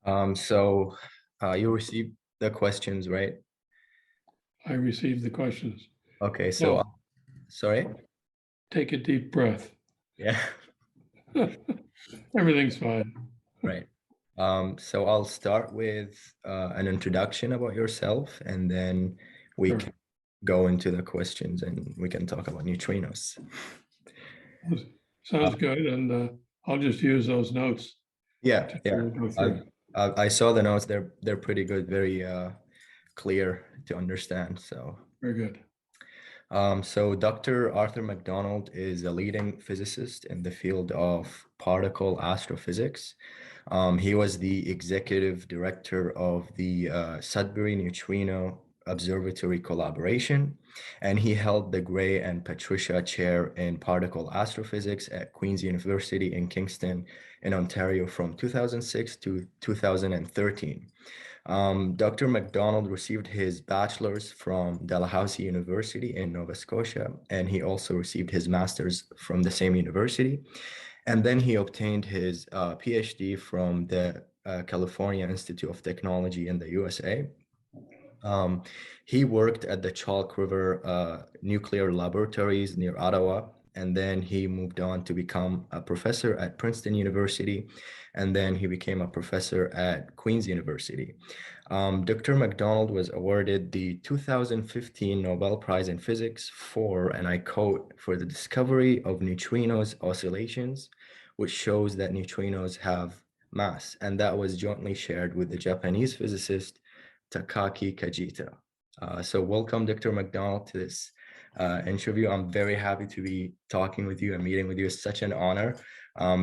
You received the questions, right? I received the questions. Okay, So sorry? take a deep breath. Yeah, Everything's fine. right. So I'll start with an introduction about yourself, and then we Sure. can go into the questions and we can talk about neutrinos. Sounds good. And I'll just use those notes Yeah, to yeah. go I, through. I saw the notes. They're pretty good, very clear to understand. So Very good. So Dr. Arthur McDonald is a leading physicist in the field of particle astrophysics. He was the executive director of the Sudbury Neutrino Observatory collaboration, and he held the Gray and Patricia Chair in Particle Astrophysics at Queen's University in Kingston, in Ontario from 2006 to 2013. Dr. McDonald received his bachelor's from Dalhousie University in Nova Scotia, and he also received his master's from the same university. And then he obtained his PhD from the California Institute of Technology in the USA. He worked at the Chalk River Nuclear Laboratories near Ottawa, and then he moved on to become a professor at Princeton University, and then he became a professor at Queen's University. Dr. McDonald was awarded the 2015 Nobel Prize in Physics for, and I quote, "for the discovery of neutrinos oscillations, which shows that neutrinos have mass," and that was jointly shared with the Japanese physicist Takaki Kajita. So welcome, Dr. McDonald, to this interview. I'm very happy to be talking with you and meeting with you. It's such an honor.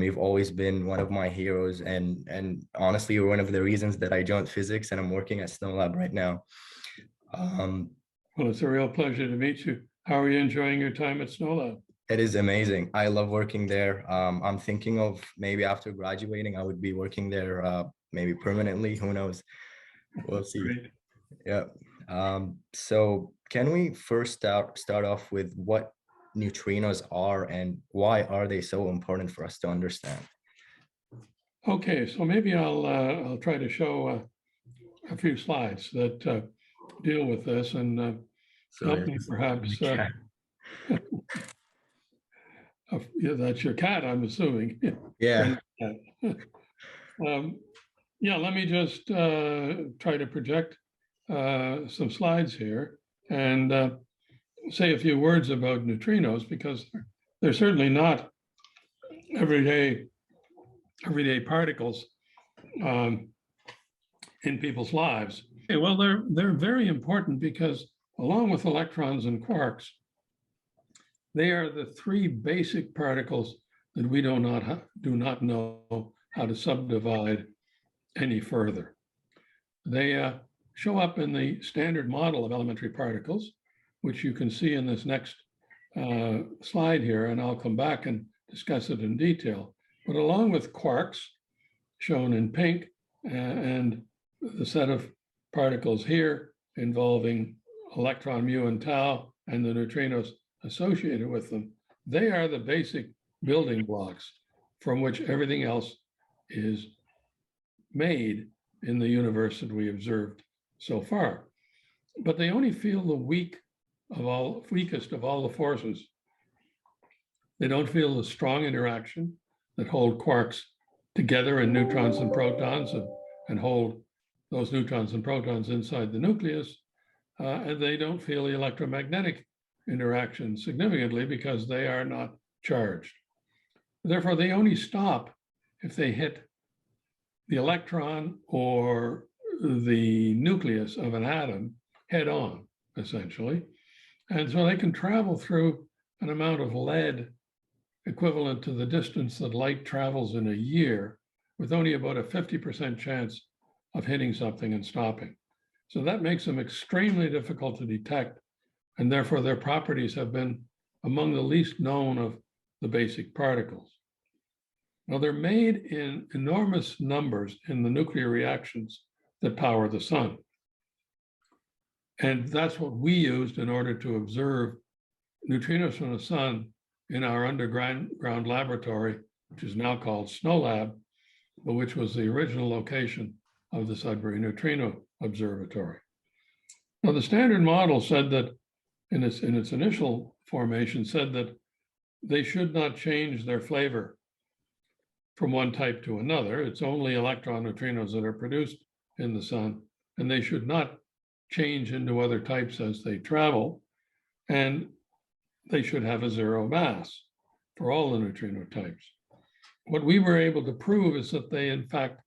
You've always been one of my heroes, and honestly, you're one of the reasons that I joined physics, and I'm working at SNOLAB right now. Well, it's a real pleasure to meet you. How are you enjoying your time at SNOLAB? It is amazing. I love working there. I'm thinking of maybe after graduating, I would be working there maybe permanently. Who knows? We'll see. Great. Yeah. So can we first start off with what neutrinos are and why are they so important for us to understand? Okay, so maybe I'll try to show a few slides that deal with this and help me perhaps. Yeah, that's your cat, I'm assuming. Yeah. Yeah, let me just try to project some slides here and say a few words about neutrinos, because they're certainly not everyday particles in people's lives. Okay, well, they're very important because along with electrons and quarks, they are the three basic particles that we do not know how to subdivide any further. They show up in the standard model of elementary particles, which you can see in this next slide here, and I'll come back and discuss it in detail. But along with quarks, shown in pink, and the set of particles here involving electron, mu, and tau, and the neutrinos associated with them, they are the basic building blocks from which everything else is made in the universe that we observed so far. But they only feel the weakest of all the forces. They don't feel the strong interaction that hold quarks together in neutrons and protons and hold those neutrons and protons inside the nucleus. And they don't feel the electromagnetic interaction significantly because they are not charged. Therefore, they only stop if they hit the electron or the nucleus of an atom head on, essentially. And so they can travel through an amount of lead equivalent to the distance that light travels in a year, with only about a 50% chance of hitting something and stopping. So that makes them extremely difficult to detect, and therefore their properties have been among the least known of the basic particles. Now, they're made in enormous numbers in the nuclear reactions that power the sun. And that's what we used in order to observe neutrinos from the sun in our underground laboratory, which is now called SNOLAB, but which was the original location of the Sudbury Neutrino Observatory. Now, the Standard Model said that in its initial formation said that they should not change their flavor from one type to another. It's only electron neutrinos that are produced in the sun, and they should not change into other types as they travel, and they should have a zero mass for all the neutrino types. What we were able to prove is that they, in fact,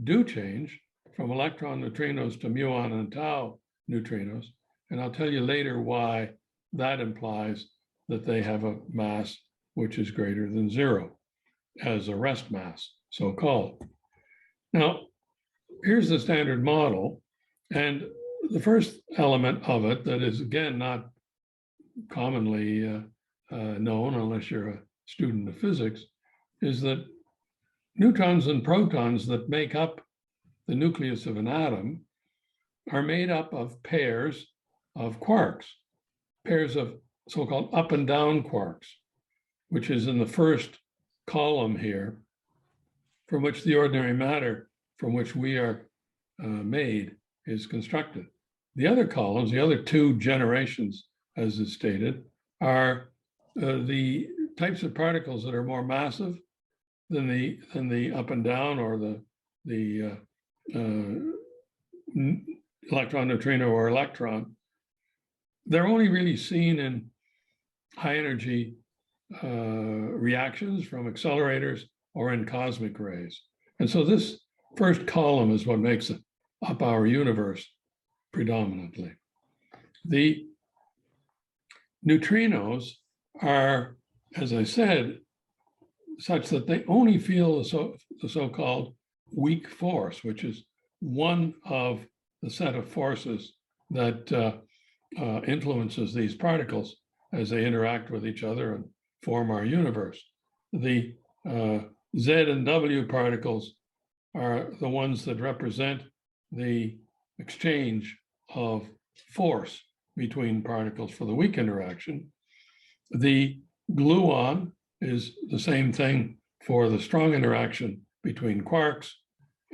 do change from electron neutrinos to muon and tau neutrinos, and I'll tell you later why that implies that they have a mass which is greater than zero, as a rest mass, so-called. Now, here's the Standard Model, and the first element of it that is, again, not commonly known unless you're a student of physics, is that neutrons and protons that make up the nucleus of an atom are made up of pairs of quarks, pairs of so-called up and down quarks, which is in the first column here, from which the ordinary matter from which we are made is constructed. The other columns, the other two generations, as is stated, are the types of particles that are more massive than the up and down, or the electron, neutrino, or electron. They're only really seen in high energy reactions from accelerators or in cosmic rays. And so this first column is what makes up our universe predominantly. The neutrinos are, as I said, such that they only feel the so-called weak force, which is one of the set of forces that influences these particles as they interact with each other and form our universe. The Z and W particles are the ones that represent the exchange of force between particles for the weak interaction. The gluon is the same thing for the strong interaction between quarks,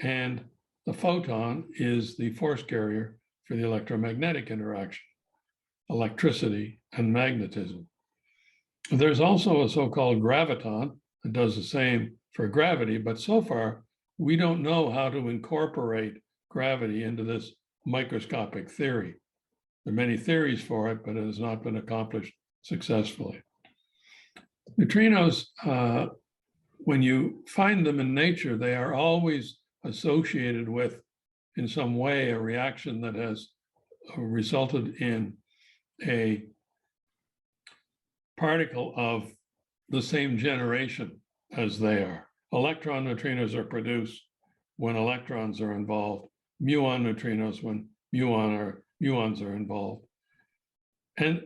and the photon is the force carrier for the electromagnetic interaction, electricity and magnetism. There's also a so-called graviton that does the same for gravity, but so far we don't know how to incorporate gravity into this microscopic theory. There are many theories for it, but it has not been accomplished successfully. Neutrinos, when you find them in nature, they are always associated with, in some way, a reaction that has resulted in a particle of the same generation as they are. Electron neutrinos are produced when electrons are involved, muon neutrinos when muons are involved. And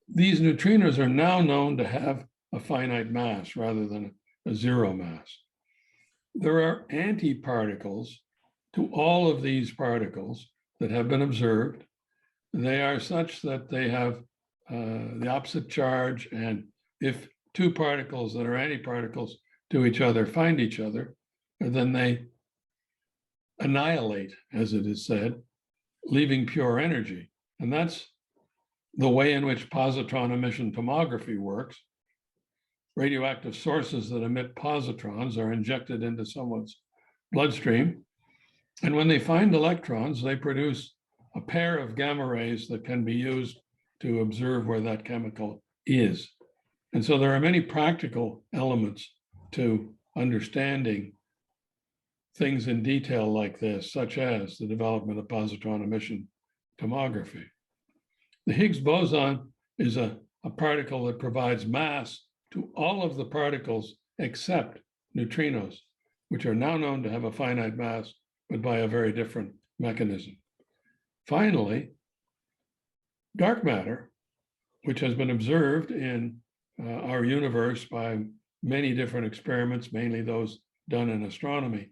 these neutrinos are now known to have a finite mass rather than a zero mass. There are antiparticles to all of these particles that have been observed. They are such that they have the opposite charge, and if two particles that are antiparticles to each other find each other, then they annihilate, as it is said, leaving pure energy. And that's the way in which positron emission tomography works. Radioactive sources that emit positrons are injected into someone's bloodstream, and when they find electrons, they produce a pair of gamma rays that can be used to observe where that chemical is. And so there are many practical elements to understanding things in detail like this, such as the development of positron emission tomography. The Higgs boson is a particle that provides mass to all of the particles except neutrinos, which are now known to have a finite mass, but by a very different mechanism. Finally, dark matter, which has been observed in our universe by many different experiments, mainly those done in astronomy,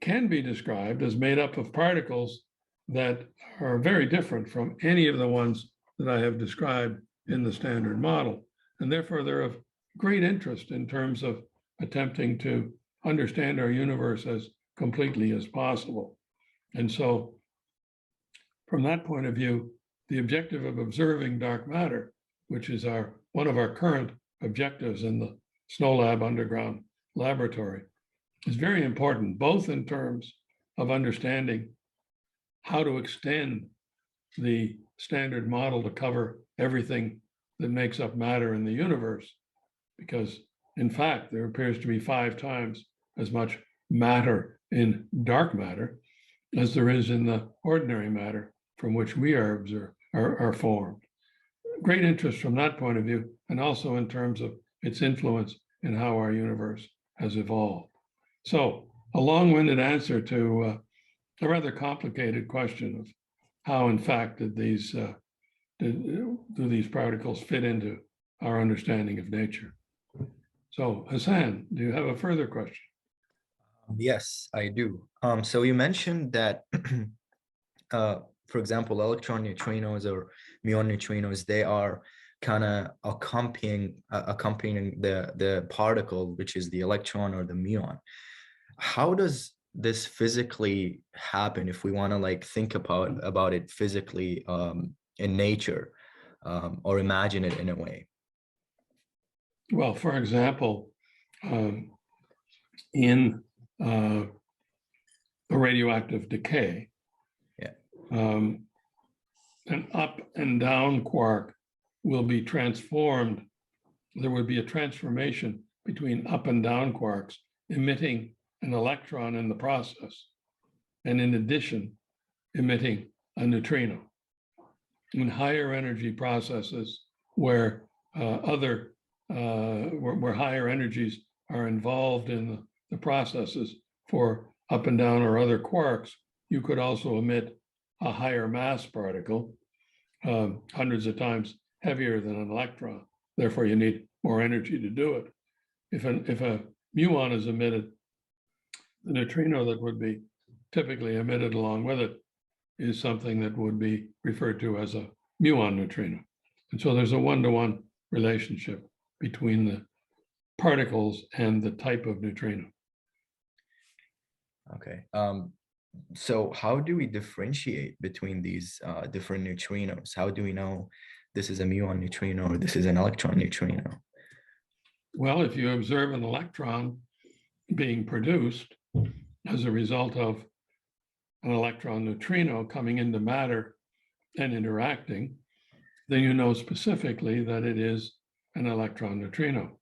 can be described as made up of particles that are very different from any of the ones that I have described in the Standard Model. And therefore, they're of great interest in terms of attempting to understand our universe as completely as possible. And so from that point of view, the objective of observing dark matter, which is one of our current objectives in the SNOLAB underground laboratory, is very important, both in terms of understanding how to extend the standard model to cover everything that makes up matter in the universe, because in fact, there appears to be 5 times as much matter in dark matter as there is in the ordinary matter from which we are formed. Great interest from that point of view, and also in terms of its influence in how our universe has evolved. So a long-winded answer to a rather complicated question of how, in fact, do these particles fit into our understanding of nature. So Hassan, do you have a further question? Yes, I do. So you mentioned that, for example, electron neutrinos or muon neutrinos, they are kind of accompanying the particle, which is the electron or the muon. How does this physically happen if we want to like think about it physically in nature, or imagine it in a way? Well, for example, in a radioactive decay, an up and down quark will be transformed. There would be a transformation between up and down quarks, emitting an electron in the process, and in addition, emitting a neutrino. In higher energy processes where higher energies are involved in the processes for up and down or other quarks, you could also emit a higher mass particle, hundreds of times heavier than an electron. Therefore, you need more energy to do it. If a muon is emitted, the neutrino that would be typically emitted along with it is something that would be referred to as a muon neutrino. And so there's a one-to-one relationship between the particles and the type of neutrino. Okay. So how do we differentiate between these different neutrinos? How do we know this is a muon neutrino or this is an electron neutrino? Well, if you observe an electron being produced as a result of an electron neutrino coming into matter and interacting, then you know specifically that it is an electron neutrino.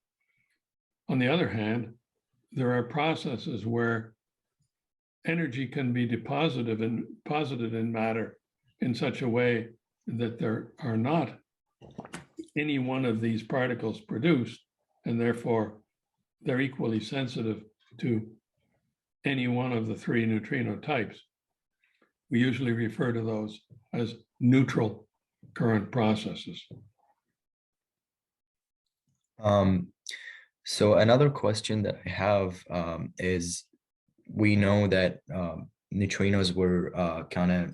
On the other hand, there are processes where energy can be deposited in matter in such a way that there are not any one of these particles produced, and therefore they're equally sensitive to any one of the 3 neutrino types. We usually refer to those as neutral current processes. So another question that I have is, we know that neutrinos were kind of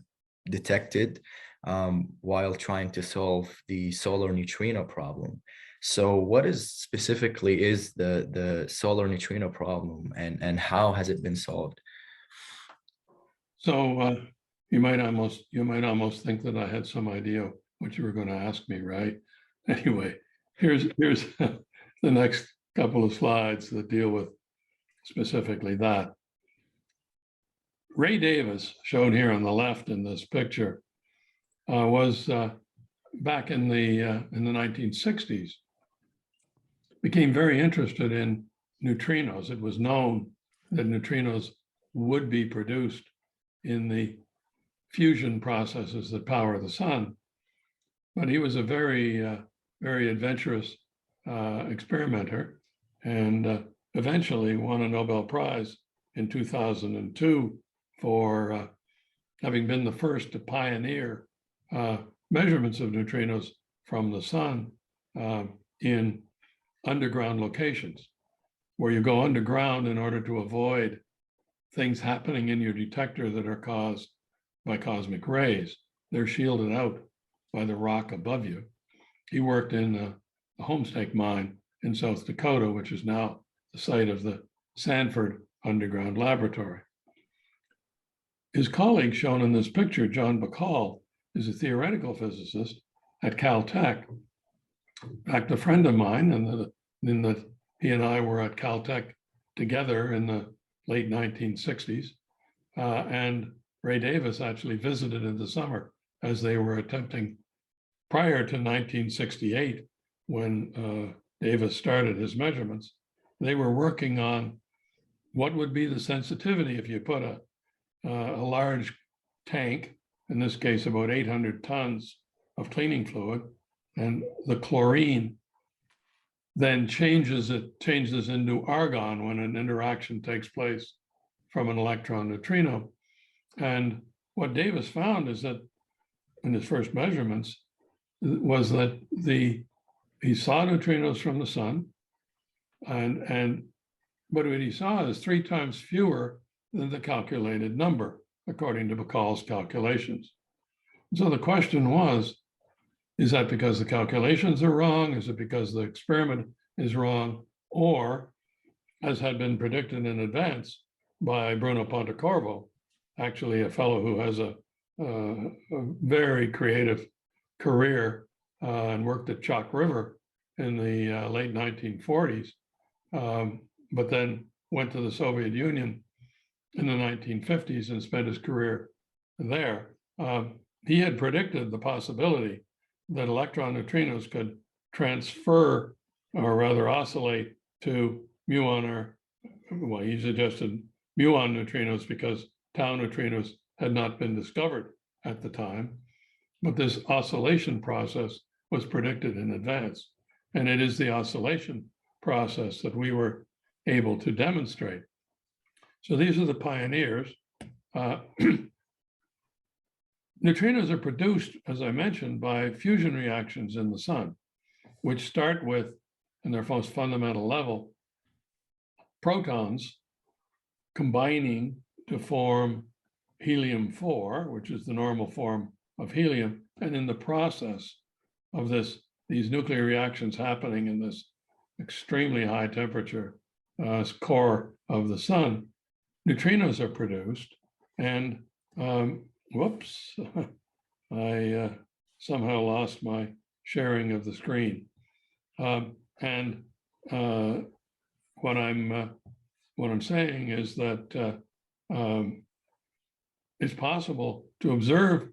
detected while trying to solve the solar neutrino problem. So what specifically is the solar neutrino problem, and how has it been solved? So you might almost think that I had some idea what you were going to ask me, right? Anyway, here's the next couple of slides that deal with specifically that. Ray Davis, shown here on the left in this picture, was back in the 1960s, became very interested in neutrinos. It was known that neutrinos would be produced in the fusion processes that power the sun. But he was a very adventurous experimenter, and eventually won a Nobel Prize in 2002 for having been the first to pioneer measurements of neutrinos from the sun in underground locations, where you go underground in order to avoid things happening in your detector that are caused by cosmic rays. They're shielded out by the rock above you. He worked in a homestake mine in South Dakota, which is now the site of the Sanford Underground Laboratory. His colleague shown in this picture, John Bacall, is a theoretical physicist at Caltech. In fact, a friend of mine, and he and I were at Caltech together in the late 1960s. And Ray Davis actually visited in the summer as they were attempting, prior to 1968, when Davis started his measurements, they were working on what would be the sensitivity if you put a large tank, in this case about 800 tons of cleaning fluid, and the chlorine then changes into argon when an interaction takes place from an electron neutrino. And what Davis found is that in his first measurements was that he saw neutrinos from the sun, but what he saw is 3 times fewer than the calculated number, according to Bacall's calculations. So the question was, is that because the calculations are wrong? Is it because the experiment is wrong? Or, as had been predicted in advance by Bruno Pontecorvo, actually a fellow who has a very creative career and worked at Chalk River in the late 1940s, but then went to the Soviet Union in the 1950s and spent his career there. He had predicted the possibility that electron neutrinos could transfer, or rather oscillate, to muon, or, well, he suggested muon neutrinos because tau neutrinos had not been discovered at the time. But this oscillation process was predicted in advance. And it is the oscillation process that we were able to demonstrate. So these are the pioneers. Neutrinos are produced, as I mentioned, by fusion reactions in the sun, which start with, in their most fundamental level, protons combining to form helium-4, which is the normal form of helium. And in the process of these nuclear reactions happening in this extremely high temperature core of the sun, neutrinos are produced. And whoops, I somehow lost my sharing of the screen. And what I'm saying is that it's possible to observe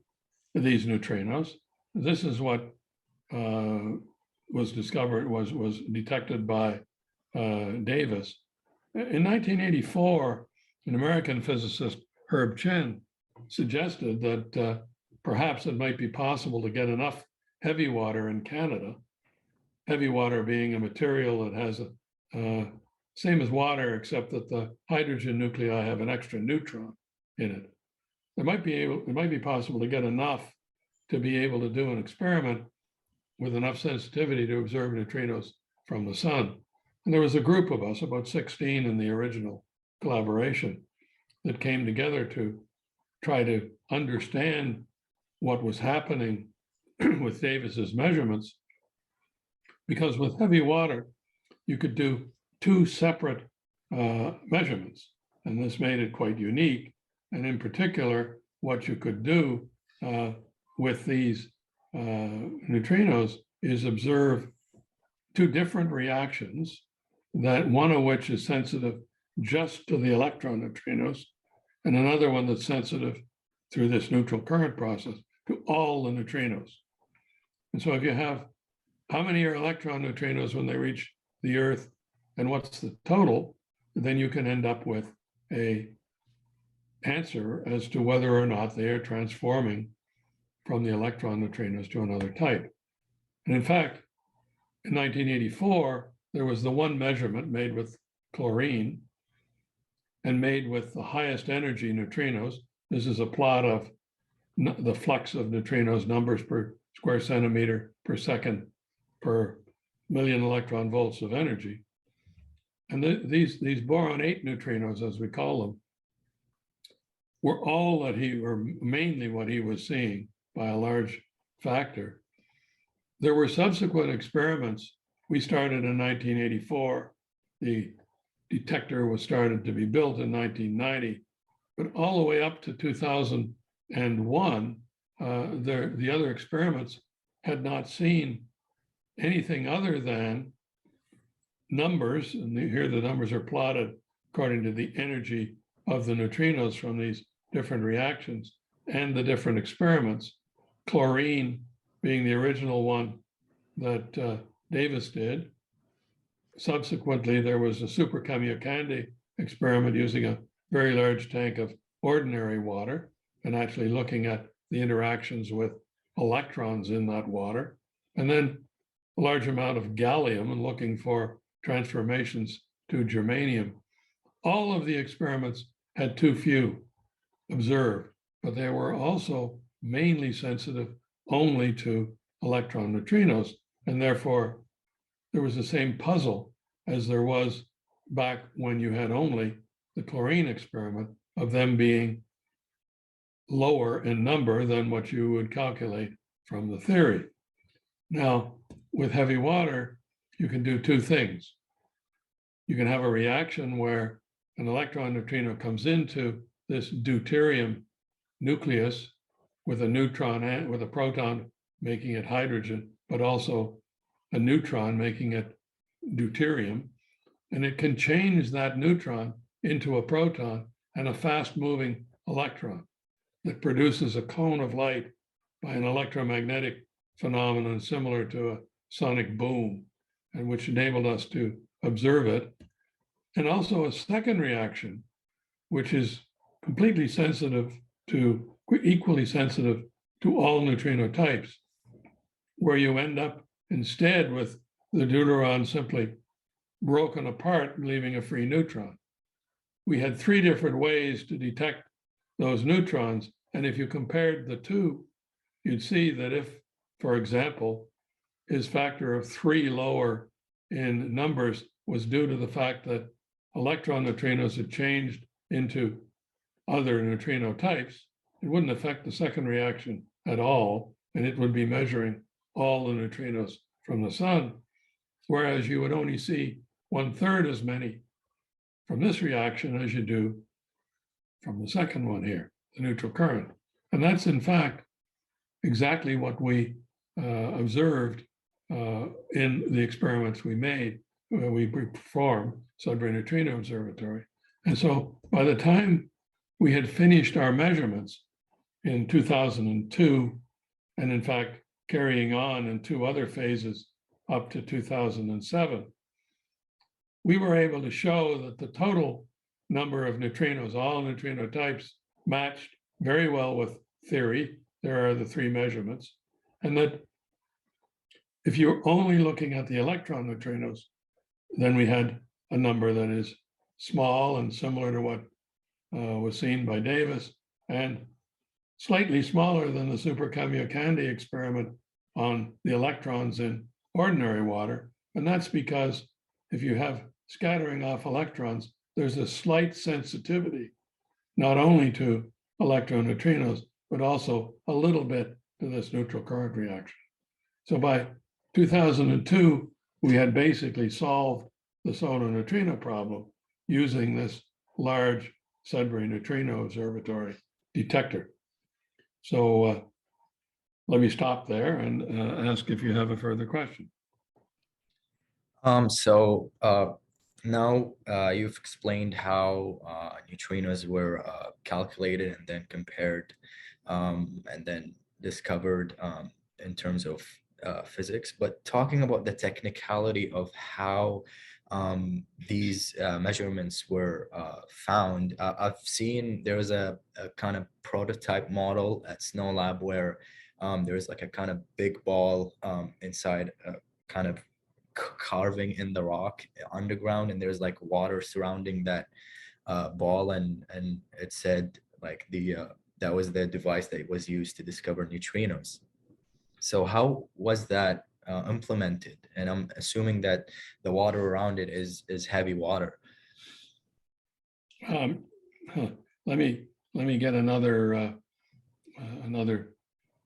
these neutrinos. This is what was detected by Davis. In 1984, an American physicist, Herb Chen, suggested that perhaps it might be possible to get enough heavy water in Canada, heavy water being a material that has same as water, except that the hydrogen nuclei have an extra neutron in it. It might be possible to get enough to be able to do an experiment with enough sensitivity to observe neutrinos from the sun. And there was a group of us, about 16 in the original collaboration, that came together to try to understand what was happening with Davis's measurements. Because with heavy water, you could do 2 separate measurements, and this made it quite unique. And in particular, what you could do with these neutrinos is observe 2 different reactions, that one of which is sensitive just to the electron neutrinos, and another one that's sensitive through this neutral current process to all the neutrinos. And so if you have, how many are electron neutrinos when they reach the Earth, and what's the total, then you can end up with an answer as to whether or not they are transforming from the electron neutrinos to another type. And in fact, in 1984, there was the one measurement made with chlorine and made with the highest energy neutrinos. This is a plot of the flux of neutrinos, numbers per square centimeter per second per million electron volts of energy. And these boron 8 neutrinos, as we call them, were mainly what he was seeing by a large factor. There were subsequent experiments. We started in 1984. The detector was started to be built in 1990. but all the way up to 2001, the other experiments had not seen anything other than numbers, and here the numbers are plotted according to the energy of the neutrinos from these different reactions and the different experiments. Chlorine being the original one that Davis did. Subsequently, there was a super Kamiokande experiment using a very large tank of ordinary water and actually looking at the interactions with electrons in that water. And then a large amount of gallium and looking for transformations to germanium. All of the experiments had too few observed, but they were also mainly sensitive only to electron neutrinos. And therefore, there was the same puzzle as there was back when you had only the chlorine experiment of them being lower in number than what you would calculate from the theory. Now, with heavy water, you can do two things. You can have a reaction where an electron neutrino comes into this deuterium nucleus with a neutron and with a proton making it hydrogen, but also a neutron making it deuterium. And it can change that neutron into a proton and a fast-moving electron that produces a cone of light by an electromagnetic phenomenon similar to a sonic boom, and which enabled us to observe it. And also a second reaction, which is completely sensitive to, equally sensitive to all neutrino types, where you end up instead with the deuteron simply broken apart, leaving a free neutron. We had three different ways to detect those neutrons. And if you compared the two, you'd see that if, for example, his factor of 3 lower in numbers was due to the fact that electron neutrinos had changed into other neutrino types, it wouldn't affect the second reaction at all, and it would be measuring all the neutrinos from the sun, whereas you would only see 1/3 as many from this reaction as you do from the second one here, the neutral current. And that's in fact exactly what we observed in the experiments we made, we performed, Sudbury Neutrino Observatory. And so by the time we had finished our measurements in 2002, and in fact carrying on in 2 other phases up to 2007, we were able to show that the total number of neutrinos, all neutrino types, matched very well with theory. There are the 3 measurements. And that if you're only looking at the electron neutrinos, then we had a number that is small and similar to what was seen by Davis, and slightly smaller than the super Kamiokande experiment on the electrons in ordinary water. And that's because if you have scattering off electrons, there's a slight sensitivity, not only to electron neutrinos, but also a little bit to this neutral current reaction. So by 2002, we had basically solved the solar neutrino problem using this large Sudbury Neutrino Observatory detector. So let me stop there and ask if you have a further question. Now you've explained how neutrinos were calculated and then compared and then discovered in terms of physics, but talking about the technicality of how these measurements were found. I've seen there was a kind of prototype model at SNOLAB where there's like a kind of big ball inside a kind of carving in the rock underground, and there's like water surrounding that ball, and it said like that was the device that was used to discover neutrinos. So how was that implemented? And I'm assuming that the water around it is heavy water. Let me get another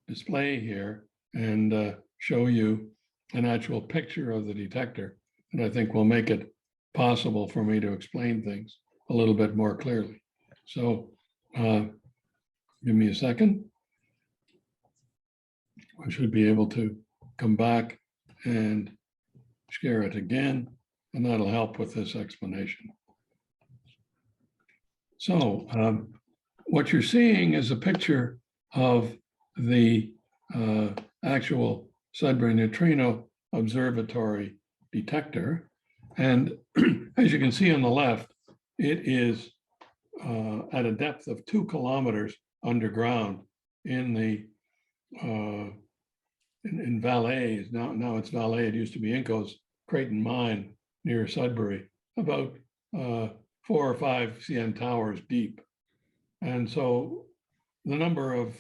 display here and show you an actual picture of the detector, and I think will make it possible for me to explain things a little bit more clearly. So Give me a second. I should be able to come back and share it again, and that'll help with this explanation. So what you're seeing is a picture of the actual Sudbury Neutrino Observatory detector. And as you can see on the left, it is at a depth of 2 kilometers underground in the in Valais. Now it's Valais. It used to be Inco's Creighton Mine near Sudbury, about 4 or 5 CN towers deep. And so the number of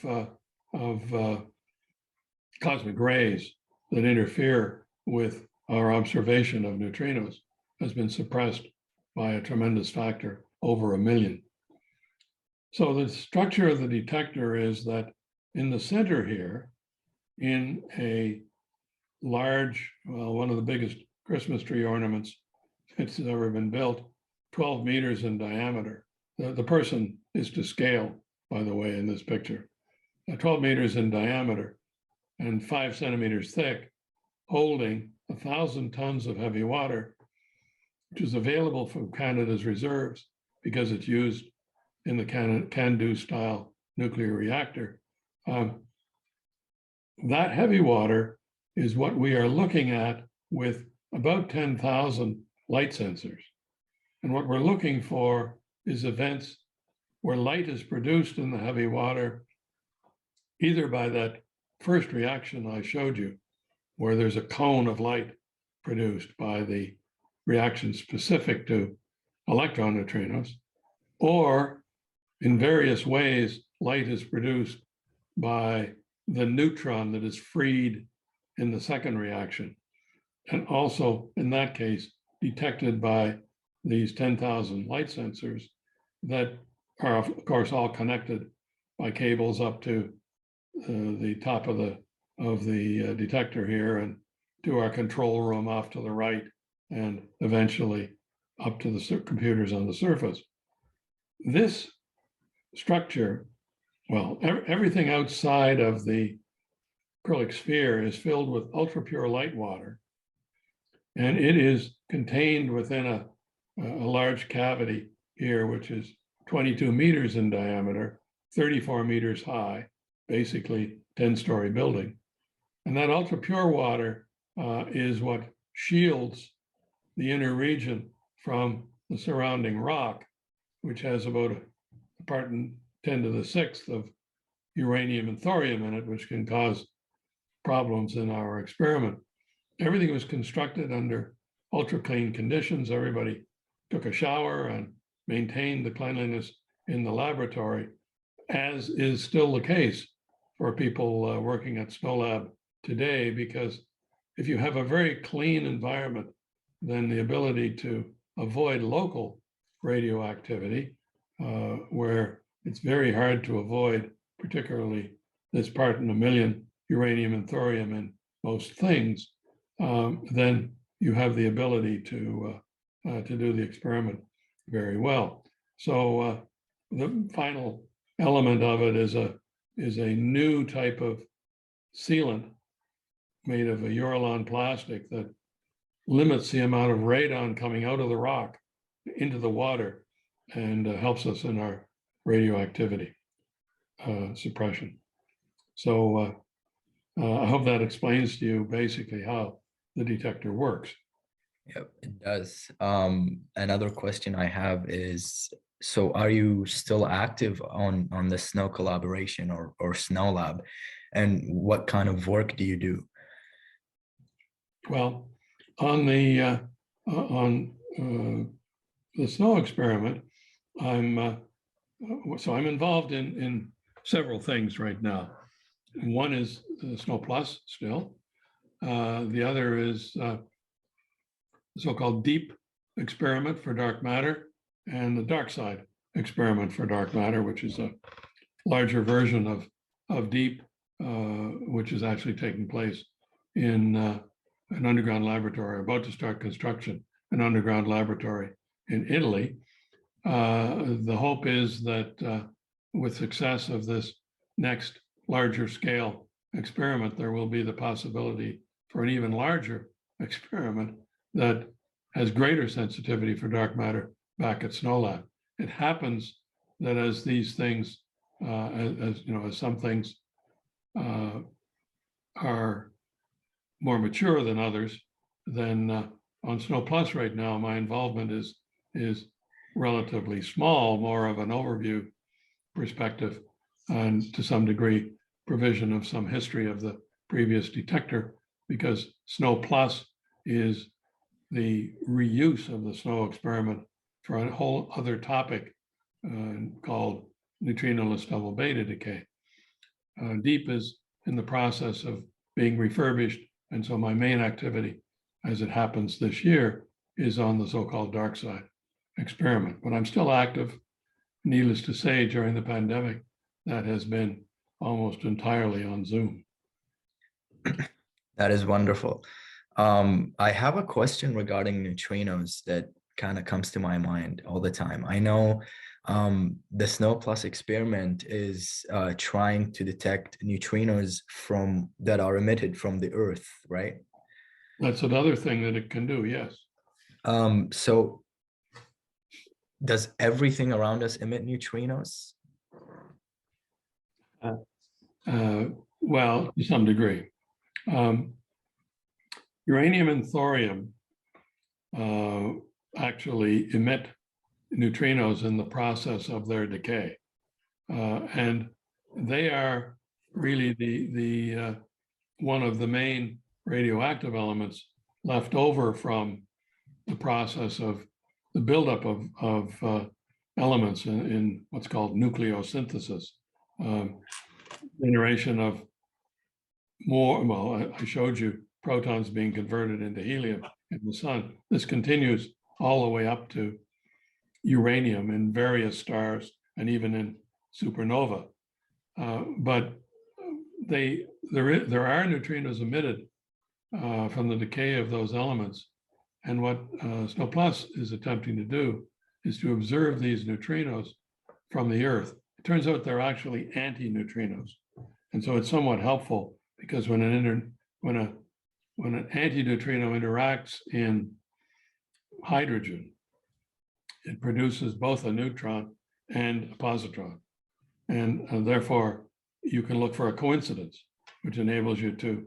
cosmic rays that interfere with our observation of neutrinos has been suppressed by a tremendous factor, over 1 million. So the structure of the detector is that in the center here, in a large, well, one of the biggest Christmas tree ornaments that's ever been built, 12 meters in diameter. The person is to scale, by the way, in this picture. 12 meters in diameter and 5 centimeters thick, holding 1,000 tons of heavy water, which is available from Canada's reserves because it's used in the CANDU style nuclear reactor. That heavy water is what we are looking at with about 10,000 light sensors. And what we're looking for is events where light is produced in the heavy water, either by that first reaction I showed you, where there's a cone of light produced by the reaction specific to electron neutrinos, or in various ways, light is produced by the neutron that is freed in the second reaction. And also, in that case, detected by these 10,000 light sensors that are, of course, all connected by cables up to the top of the detector here and to our control room off to the right, and eventually up to the computers on the surface. This structure, well, everything outside of the acrylic sphere is filled with ultra pure light water, and it is contained within a large cavity here, which is 22 meters in diameter, 34 meters high, basically 10-story building. And that ultra pure water is what shields the inner region from the surrounding rock, which has about a part 10 to the 6th of uranium and thorium in it, which can cause problems in our experiment. Everything was constructed under ultra clean conditions. Everybody took a shower and maintained the cleanliness in the laboratory, as is still the case for people working at SNOLAB today, because if you have a very clean environment, then the ability to avoid local radioactivity, where it's very hard to avoid, particularly this part in a million uranium and thorium in most things, then you have the ability to do the experiment very well. So the final element of it is a new type of sealant made of a Uralon plastic that limits the amount of radon coming out of the rock into the water and helps us in our radioactivity suppression. So I hope that explains to you basically how the detector works. Yep, it does. Another question I have is, so are you still active on the SNO collaboration or SNOLAB, and what kind of work do you do? Well, on the SNO experiment, I'm involved in several things right now. One is the SNO Plus still. The other is the so-called DEEP experiment for dark matter, and the dark side experiment for dark matter, which is a larger version of DEEP, which is actually taking place in an underground laboratory, about to start construction, an underground laboratory in Italy. The hope is that with success of this next larger scale experiment, there will be the possibility for an even larger experiment that has greater sensitivity for dark matter back at SNOLAB. It happens that as these things, as some things are more mature than others, then on SNO+ right now, my involvement is relatively small, more of an overview perspective, and to some degree, provision of some history of the previous detector, because SNO+ is the reuse of the SNO experiment for a whole other topic called neutrinoless double beta decay. DEEP is in the process of being refurbished, and so my main activity, as it happens this year, is on the so-called dark side experiment. But I'm still active. Needless to say, during the pandemic, that has been almost entirely on Zoom. That is wonderful. I have a question regarding neutrinos that kind of comes to my mind all the time. I know the SNO+ experiment is trying to detect neutrinos that are emitted from the Earth, right? That's another thing that it can do, yes. So does everything around us emit neutrinos? Well, to some degree. Uranium and thorium actually emit neutrinos in the process of their decay. And they are really the one of the main radioactive elements left over from the process of the buildup of elements in what's called nucleosynthesis, generation of more, well, I showed you protons being converted into helium in the sun. This continues all the way up to uranium in various stars and even in supernova. But there are neutrinos emitted from the decay of those elements. And what SNO+ is attempting to do is to observe these neutrinos from the Earth. It turns out they're actually anti-neutrinos. And so it's somewhat helpful, because when an anti-neutrino interacts in hydrogen, it produces both a neutron and a positron. And therefore, you can look for a coincidence, which enables you to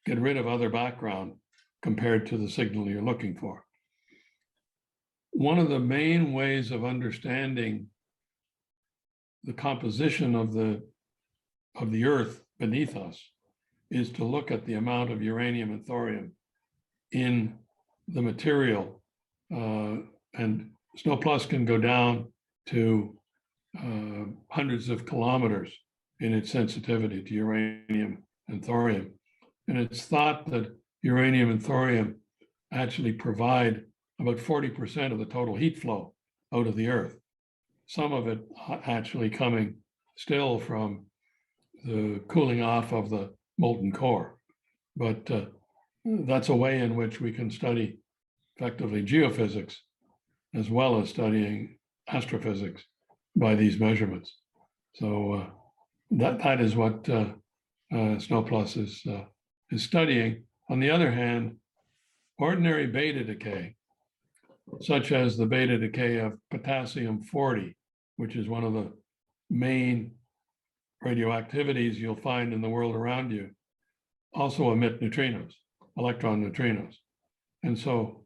get rid of other background compared to the signal you're looking for. One of the main ways of understanding the composition of the Earth beneath us is to look at the amount of uranium and thorium in the material. And SNO+ can go down to hundreds of kilometers in its sensitivity to uranium and thorium. And it's thought that uranium and thorium actually provide about 40% of the total heat flow out of the Earth. Some of it actually coming still from the cooling off of the molten core. But that's a way in which we can study effectively geophysics as well as studying astrophysics by these measurements. So that is what SNO+ is studying. On the other hand, ordinary beta decay, such as the beta decay of potassium-40, which is one of the main radioactivities you'll find in the world around you, also emit neutrinos, electron neutrinos. And so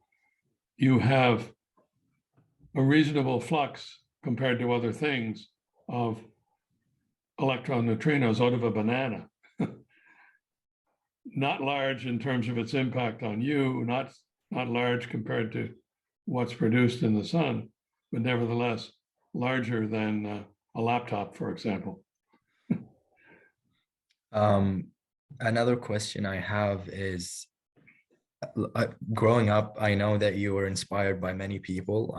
you have a reasonable flux compared to other things of electron neutrinos out of a banana. Not large in terms of its impact on you, not large compared to what's produced in the sun, but nevertheless larger than a laptop, for example. Another question I have is, growing up, I know that you were inspired by many people.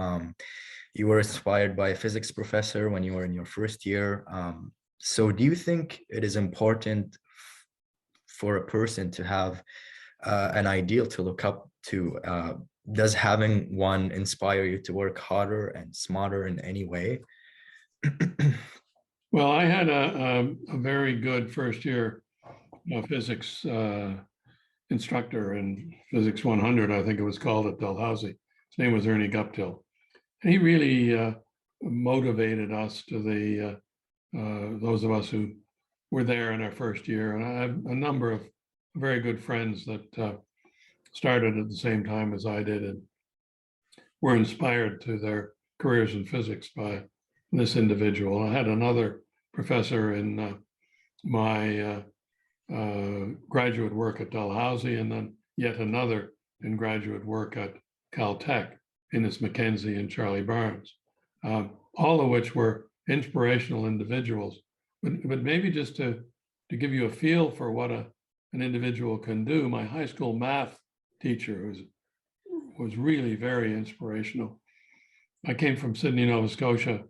You were inspired by a physics professor when you were in your first year. So do you think it is important for a person to have an ideal to look up to? Does having one inspire you to work harder and smarter in any way? Well, I had a very good first year physics instructor in Physics 100, I think it was called, at Dalhousie. His name was Ernie Guptill. And he really motivated us to those of us who were there in our first year. And I have a number of very good friends that started at the same time as I did and were inspired to their careers in physics by this individual. I had another professor in my graduate work at Dalhousie, and then yet another in graduate work at Caltech, Innes McKenzie and Charlie Barnes, all of which were inspirational individuals. But maybe just to give you a feel for what an individual can do, my high school math teacher was really very inspirational. I came from Sydney, Nova Scotia,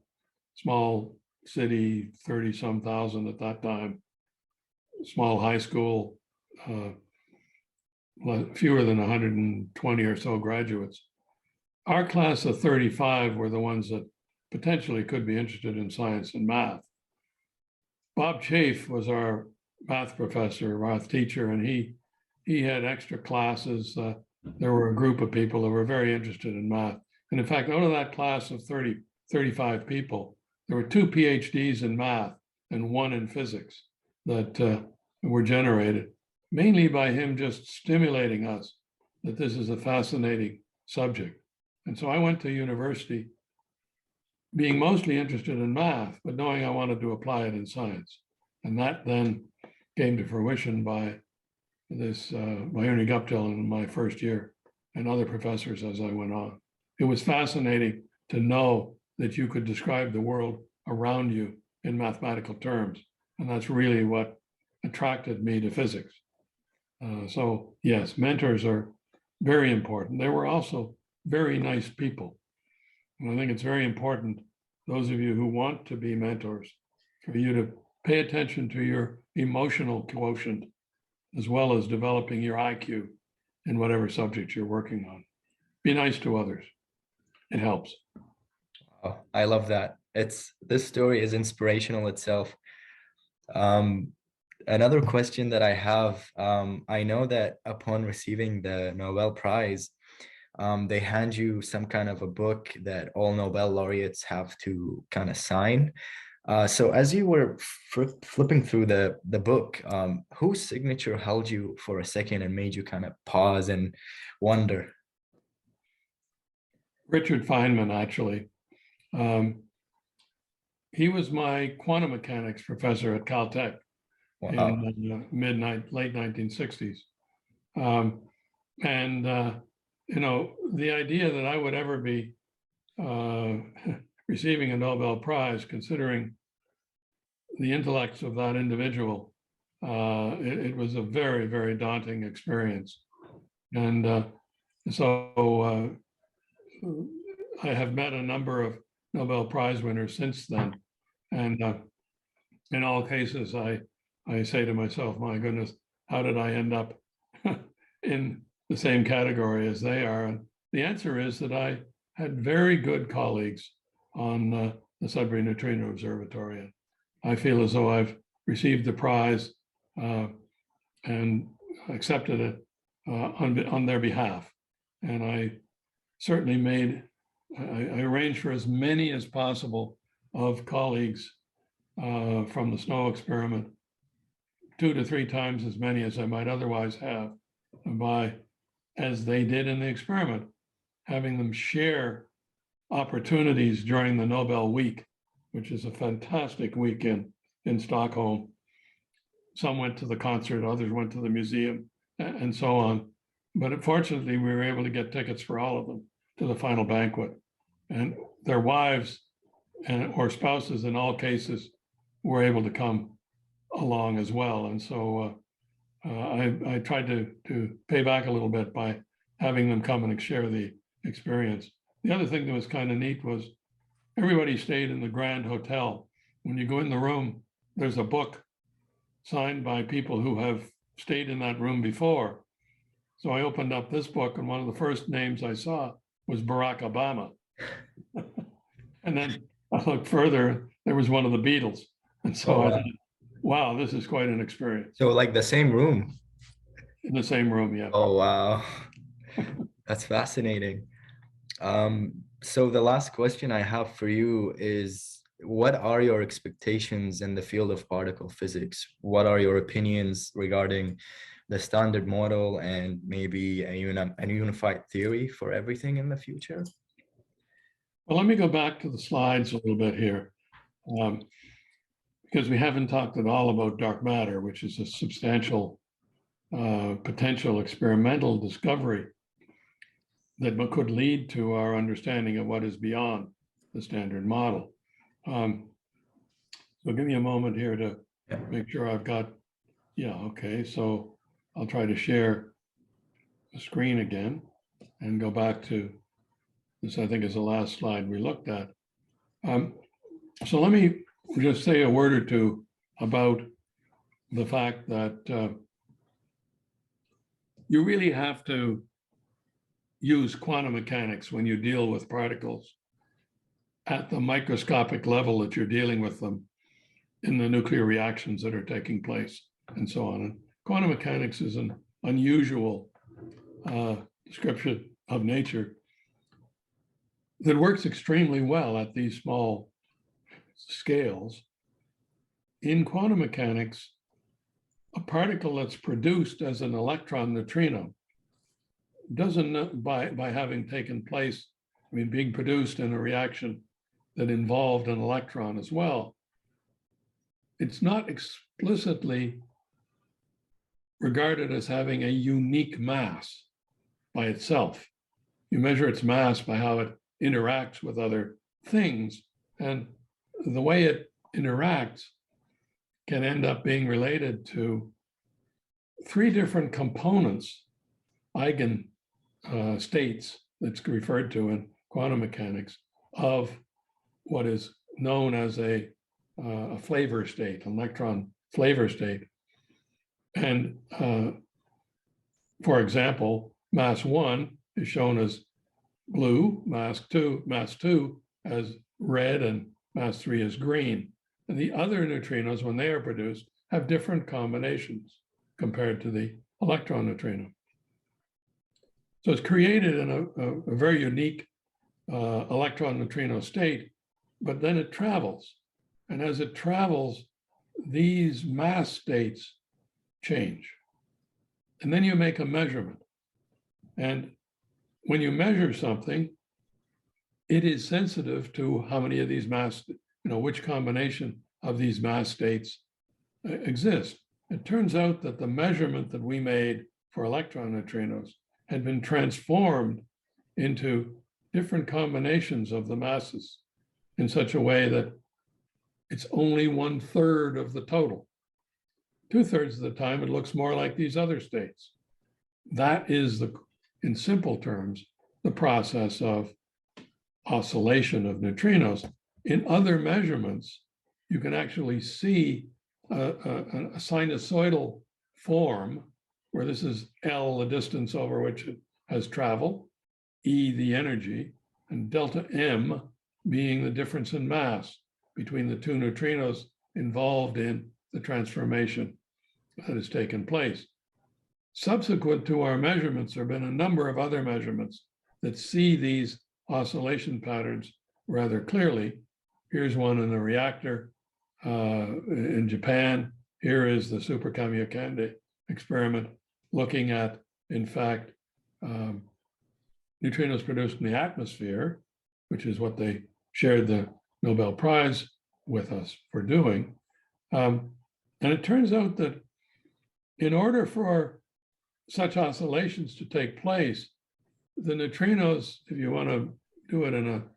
small city, 30-some thousand at that time, small high school, fewer than 120 or so graduates. Our class of 35 were the ones that potentially could be interested in science and math. Bob Chafe was our math professor, math teacher, and he had extra classes. There were a group of people that were very interested in math. And in fact, out of that class of 35 people, there were 2 PhDs in math and 1 in physics that were generated, mainly by him just stimulating us that this is a fascinating subject. And so I went to university being mostly interested in math, but knowing I wanted to apply it in science. And that then came to fruition by Ernie Guptill in my first year and other professors as I went on. It was fascinating to know that you could describe the world around you in mathematical terms. And that's really what attracted me to physics. So yes, mentors are very important. They were also very nice people. And I think it's very important, those of you who want to be mentors, for you to pay attention to your emotional quotient, as well as developing your IQ in whatever subject you're working on. Be nice to others. It helps. Oh, I love that. This story is inspirational itself. Another question that I have, I know that upon receiving the Nobel Prize, they hand you some kind of a book that all Nobel laureates have to kind of sign. So as you were flipping through the book, whose signature held you for a second and made you kind of pause and wonder? Richard Feynman, actually. He was my quantum mechanics professor at Caltech Wow. in late 1960s. The idea that I would ever be receiving a Nobel Prize, considering the intellects of that individual, it was a very, very daunting experience. And so I have met a number of Nobel Prize winners since then. And in all cases, I say to myself, my goodness, how did I end up in the same category as they are? And the answer is that I had very good colleagues on the Sudbury Neutrino Observatory. I feel as though I've received the prize and accepted it on their behalf. And I certainly I arranged for as many as possible of colleagues from the SNO experiment, 2 to 3 times as many as I might otherwise have, by, as they did in the experiment, having them share opportunities during the Nobel week, which is a fantastic weekend in Stockholm. Some went to the concert, others went to the museum, and so on. But fortunately, we were able to get tickets for all of them to the final banquet. And their wives or spouses, in all cases, were able to come along as well. And so I tried to pay back a little bit by having them come and share the experience. The other thing that was kind of neat was everybody stayed in the Grand Hotel. When you go in the room, there's a book signed by people who have stayed in that room before. So I opened up this book, and one of the first names I saw was Barack Obama. And then I looked further, there was one of the Beatles. And so Oh, I wow. thought, wow, this is quite an experience. So like the same room. In the same room, yeah. Oh, wow. That's fascinating. So the last question I have for you is, what are your expectations in the field of particle physics? What are your opinions regarding the standard model and maybe a unified theory for everything in the future? Well, let me go back to the slides a little bit here, because we haven't talked at all about dark matter, which is a substantial potential experimental discovery that could lead to our understanding of what is beyond the standard model. So give me a moment here to Yeah. make sure I've got, yeah, okay. So I'll try to share the screen again and go back to this, I think is the last slide we looked at. So let me just say a word or two about the fact that you really have to use quantum mechanics when you deal with particles at the microscopic level that you're dealing with them in the nuclear reactions that are taking place and so on. And quantum mechanics is an unusual description of nature that works extremely well at these small scales. In quantum mechanics, a particle that's produced as an electron neutrino doesn't, by having taken place, I mean, being produced in a reaction that involved an electron as well, it's not explicitly regarded as having a unique mass by itself. You measure its mass by how it interacts with other things, and the way it interacts can end up being related to three different components, eigen states that's referred to in quantum mechanics, of what is known as a flavor state, an electron flavor state. And for example, mass 1 is shown as blue, mass 2 as red, and mass 3 as green. And the other neutrinos, when they are produced, have different combinations compared to the electron neutrino. So it's created in a very unique electron neutrino state, but then it travels. And as it travels, these mass states change. And then you make a measurement. And when you measure something, it is sensitive to how many of these mass, which combination of these mass states exist. It turns out that the measurement that we made for electron neutrinos had been transformed into different combinations of the masses in such a way that it's only 1/3 of the total. 2/3 of the time, it looks more like these other states. That is, in simple terms, the process of oscillation of neutrinos. In other measurements, you can actually see a sinusoidal form where this is L, the distance over which it has traveled, E, the energy, and delta M being the difference in mass between the two neutrinos involved in the transformation that has taken place. Subsequent to our measurements, there have been a number of other measurements that see these oscillation patterns rather clearly. Here's one in a reactor in Japan. Here is the Super Kamiokande experiment looking at, in fact, neutrinos produced in the atmosphere, which is what they shared the Nobel Prize with us for doing. And it turns out that in order for such oscillations to take place, the neutrinos, if you want to do it in an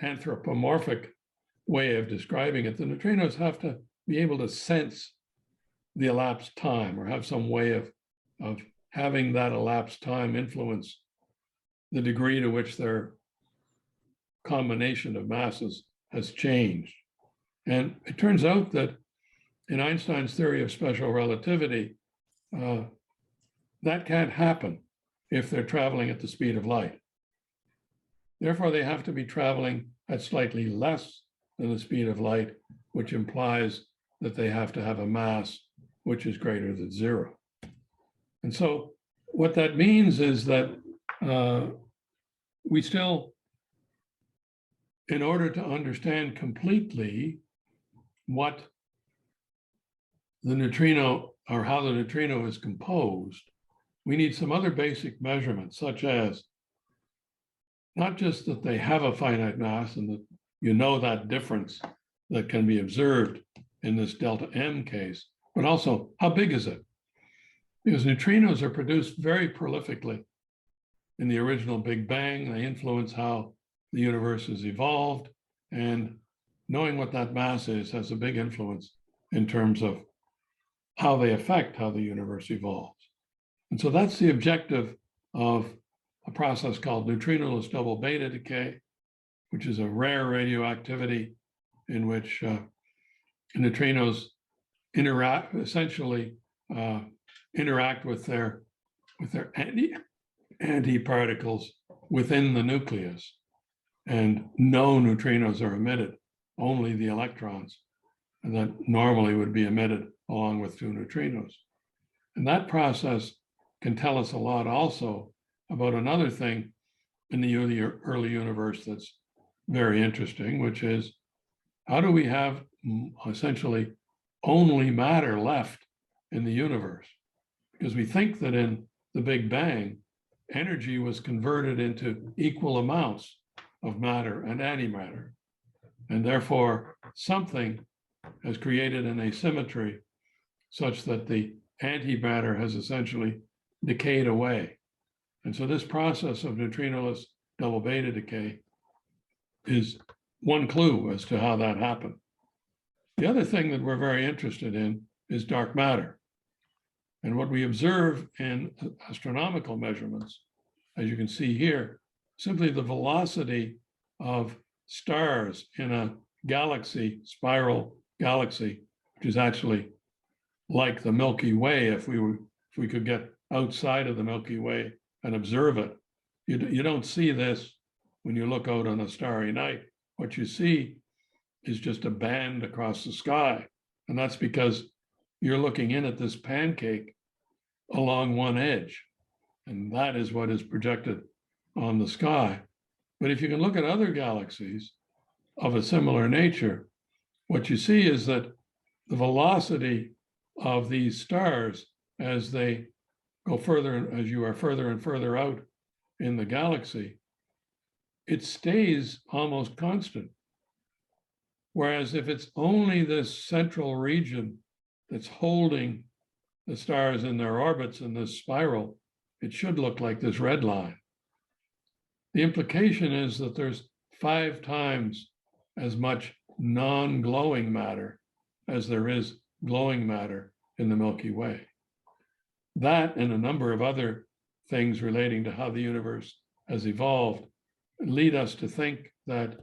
anthropomorphic way of describing it, the neutrinos have to be able to sense the elapsed time, or have some way of having that elapsed time influence the degree to which their combination of masses has changed. And it turns out that in Einstein's theory of special relativity, that can't happen if they're traveling at the speed of light. Therefore, they have to be traveling at slightly less than the speed of light, which implies that they have to have a mass which is greater than 0. And so what that means is that we still, in order to understand completely what the neutrino or how the neutrino is composed, we need some other basic measurements, such as not just that they have a finite mass and that you know that difference that can be observed in this delta M case, but also how big is it? Because neutrinos are produced very prolifically in the original Big Bang. They influence how the universe has evolved, and knowing what that mass is has a big influence in terms of how they affect how the universe evolves. And so that's the objective of a process called neutrinoless double beta decay, which is a rare radioactivity in which neutrinos essentially interact with their antiparticles within the nucleus, and no neutrinos are emitted, only the electrons, and that normally would be emitted along with 2 neutrinos. And that process can tell us a lot also about another thing in the early universe that's very interesting, which is how do we have essentially only matter left in the universe? Because we think that in the Big Bang, energy was converted into equal amounts of matter and antimatter. And therefore, something has created an asymmetry such that the antimatter has essentially decayed away. And so this process of neutrinoless double beta decay is one clue as to how that happened. The other thing that we're very interested in is dark matter. And what we observe in astronomical measurements, as you can see here, simply the velocity of stars in a galaxy, spiral galaxy, which is actually like the Milky Way. If we could get outside of the Milky Way and observe it, you don't see this when you look out on a starry night. What you see is just a band across the sky. And that's because you're looking in at this pancake along one edge. And that is what is projected on the sky. But if you can look at other galaxies of a similar nature, what you see is that the velocity of these stars as they go further, as you are further and further out in the galaxy, it stays almost constant. Whereas if it's only this central region that's holding the stars in their orbits in this spiral, it should look like this red line. The implication is that there's 5 times as much non-glowing matter as there is glowing matter in the Milky Way. That and a number of other things relating to how the universe has evolved lead us to think that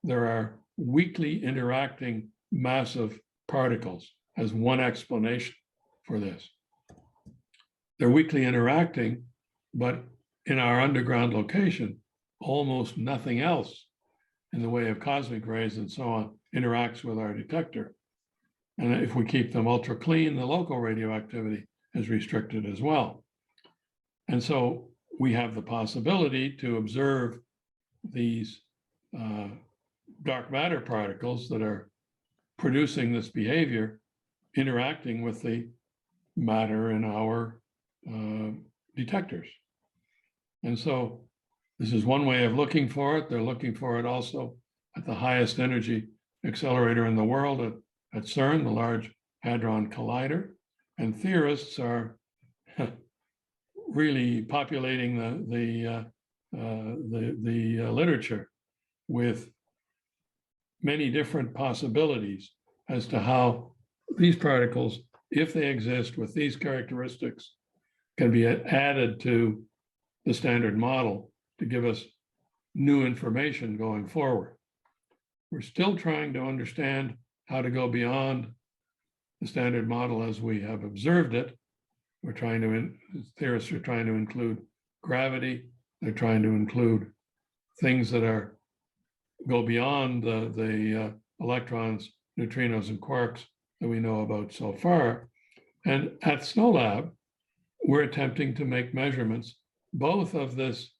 there are weakly interacting massive particles as one explanation for this. They're weakly interacting, but in our underground location, almost nothing else in the way of cosmic rays and so on interacts with our detector. And if we keep them ultra clean, the local radioactivity is restricted as well. And so we have the possibility to observe these dark matter particles that are producing this behavior, interacting with the matter in our detectors. And so this is one way of looking for it. They're looking for it also at the highest energy accelerator in the world at CERN, the Large Hadron Collider. And theorists are really populating the literature with many different possibilities as to how these particles, if they exist with these characteristics, can be added to the standard model to give us new information going forward. We're still trying to understand how to go beyond the standard model as we have observed it. We're trying to, theorists are trying to include gravity. They're trying to include things that go beyond the electrons neutrinos and quarks that we know about so far. And at SNOLAB, we're attempting to make measurements both of this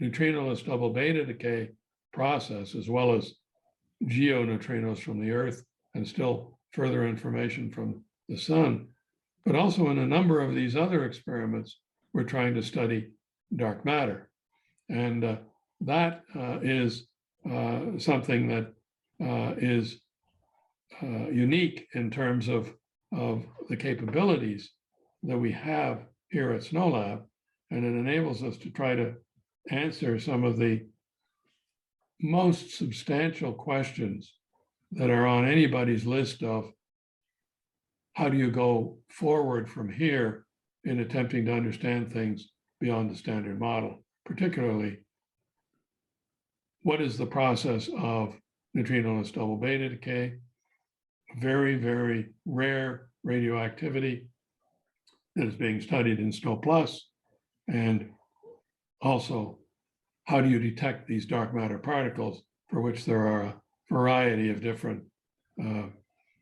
neutrinoless double beta decay process, as well as geoneutrinos from the Earth and still further information from the sun. But also in a number of these other experiments, we're trying to study dark matter. And that is something that is unique in terms of the capabilities that we have here at SNOLAB, and it enables us to try to answer some of the most substantial questions that are on anybody's list of how do you go forward from here in attempting to understand things beyond the standard model, particularly what is the process of neutrinoless double beta decay, very, very rare radioactivity that is being studied in SNO+, and also how do you detect these dark matter particles, for which there are a variety of different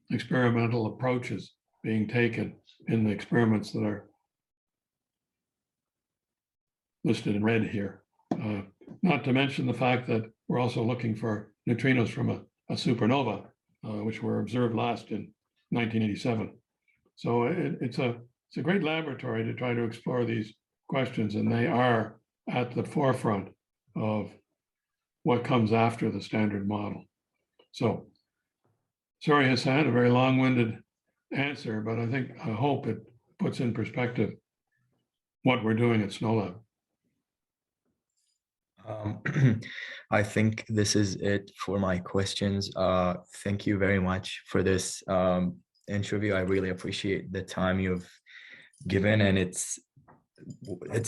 experimental approaches being taken in the experiments that are listed in red here. Not to mention the fact that we're also looking for neutrinos from a supernova, which were observed last in 1987. So it's a great laboratory to try to explore these questions, and they are at the forefront of what comes after the standard model. So, sorry, Hassan, a very long-winded answer, but I hope it puts in perspective what we're doing at SNOLAB. I think this is it for my questions. Thank you very much for this interview. I really appreciate the time you've given, and it's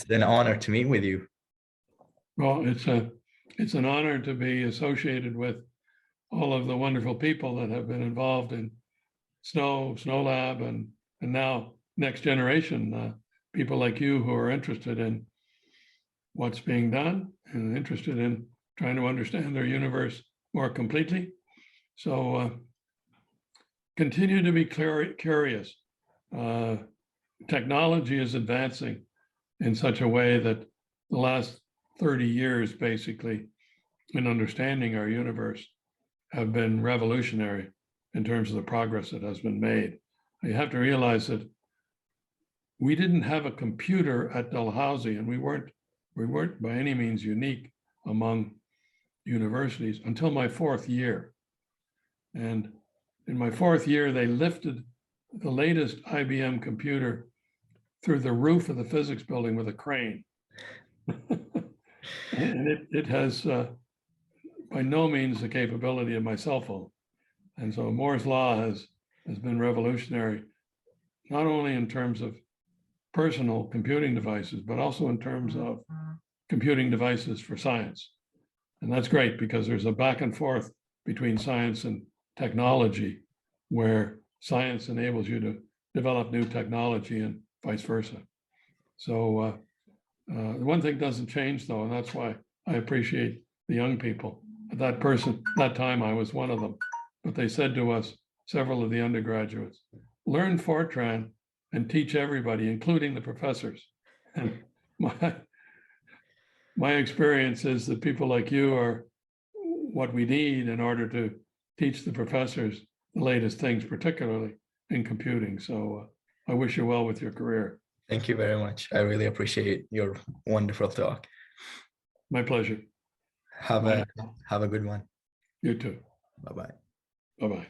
an honor to meet with you. Well, it's an honor to be associated with all of the wonderful people that have been involved in SNOLAB, and now next generation people like you who are interested in what's being done and interested in trying to understand their universe more completely. So continue to be curious. Technology is advancing in such a way that the last 30 years, basically, in understanding our universe have been revolutionary in terms of the progress that has been made. You have to realize that we didn't have a computer at Dalhousie, and we weren't by any means unique among universities until my 4th year. And in my 4th year, they lifted the latest IBM computer through the roof of the physics building with a crane. And it has by no means the capability of my cell phone. And so Moore's law has been revolutionary, not only in terms of personal computing devices, but also in terms of computing devices for science. And that's great because there's a back and forth between science and technology where science enables you to develop new technology and vice versa. So the one thing doesn't change though, and that's why I appreciate the young people. At that time I was one of them, but they said to us, several of the undergraduates, learn Fortran and teach everybody, including the professors. And my experience is that people like you are what we need in order to teach the professors the latest things, particularly in computing. So I wish you well with your career. Thank you very much. I really appreciate your wonderful talk. My pleasure. Have a good one. You too. Bye-bye. Bye-bye.